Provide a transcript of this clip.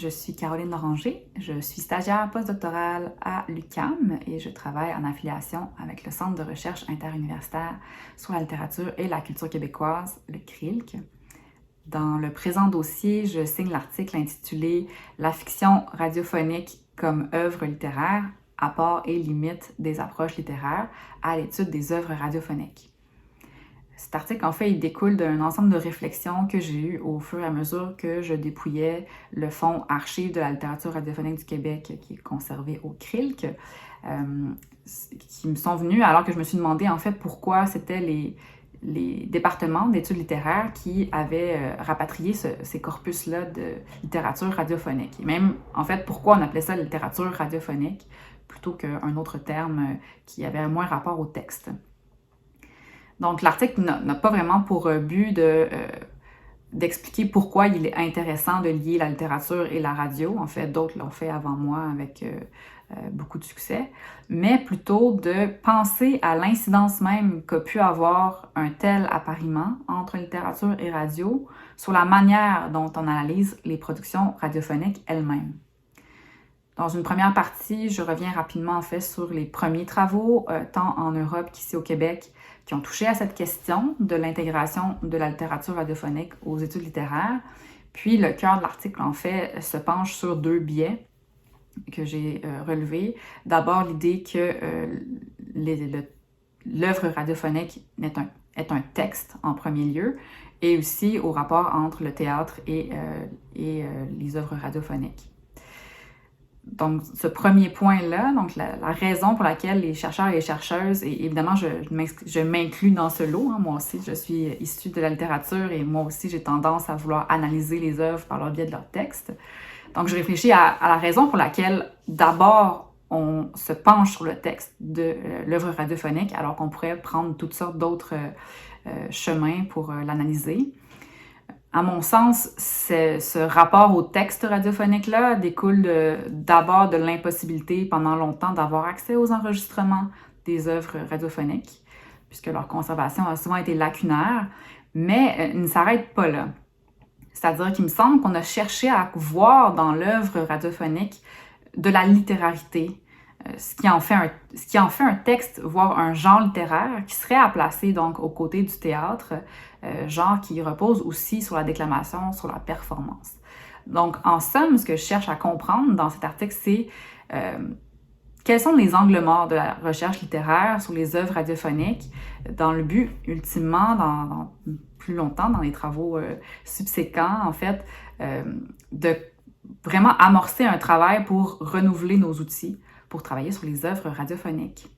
Je suis Caroline Loranger, je suis stagiaire postdoctorale à l'UQAM et je travaille en affiliation avec le Centre de recherche interuniversitaire sur la littérature et la culture québécoise, le CRILC. Dans le présent dossier, je signe l'article intitulé « La fiction radiophonique comme œuvre littéraire, apports et limites des approches littéraires à l'étude des œuvres radiophoniques ». Cet article, en fait, il découle d'un ensemble de réflexions que j'ai eues au fur et à mesure que je dépouillais le fonds Archives de la littérature radiophonique du Québec qui est conservé au CRILC, qui me sont venues alors que je me suis demandé, en fait, pourquoi c'était les départements d'études littéraires qui avaient rapatrié ces corpus-là de littérature radiophonique. Et même, en fait, pourquoi on appelait ça littérature radiophonique plutôt qu'un autre terme qui avait moins rapport au texte. Donc, l'article n'a pas vraiment pour but d'expliquer pourquoi il est intéressant de lier la littérature et la radio. En fait, d'autres l'ont fait avant moi avec beaucoup de succès, mais plutôt de penser à l'incidence même qu'a pu avoir un tel appariement entre littérature et radio sur la manière dont on analyse les productions radiophoniques elles-mêmes. Dans une première partie, je reviens rapidement en fait sur les premiers travaux, tant en Europe qu'ici au Québec, qui ont touché à cette question de l'intégration de la littérature radiophonique aux études littéraires. Puis le cœur de l'article, en fait, se penche sur deux biais que j'ai relevés. D'abord, l'idée que l'œuvre radiophonique est un texte en premier lieu, et aussi au rapport entre le théâtre et les œuvres radiophoniques. Donc, ce premier point-là, donc la raison pour laquelle les chercheurs et les chercheuses, et évidemment, je m'inclus dans ce lot, hein, moi aussi, je suis issue de la littérature et moi aussi, j'ai tendance à vouloir analyser les œuvres par le biais de leurs textes. Donc, je réfléchis à la raison pour laquelle, d'abord, on se penche sur le texte de l'œuvre radiophonique, alors qu'on pourrait prendre toutes sortes d'autres chemins pour l'analyser. À mon sens, ce rapport au texte radiophonique-là découle d'abord de l'impossibilité pendant longtemps d'avoir accès aux enregistrements des œuvres radiophoniques, puisque leur conservation a souvent été lacunaire, mais ne s'arrête pas là. C'est-à-dire qu'il me semble qu'on a cherché à voir dans l'œuvre radiophonique de la littérarité, ce qui en fait un texte, voire un genre littéraire, qui serait à placer donc aux côtés du théâtre, genre qui repose aussi sur la déclamation, sur la performance. Donc, en somme, ce que je cherche à comprendre dans cet article, c'est quels sont les angles morts de la recherche littéraire sur les œuvres radiophoniques, dans le but, ultimement, dans plus longtemps, dans les travaux subséquents, en fait, de vraiment amorcer un travail pour renouveler nos outils, pour travailler sur les œuvres radiophoniques.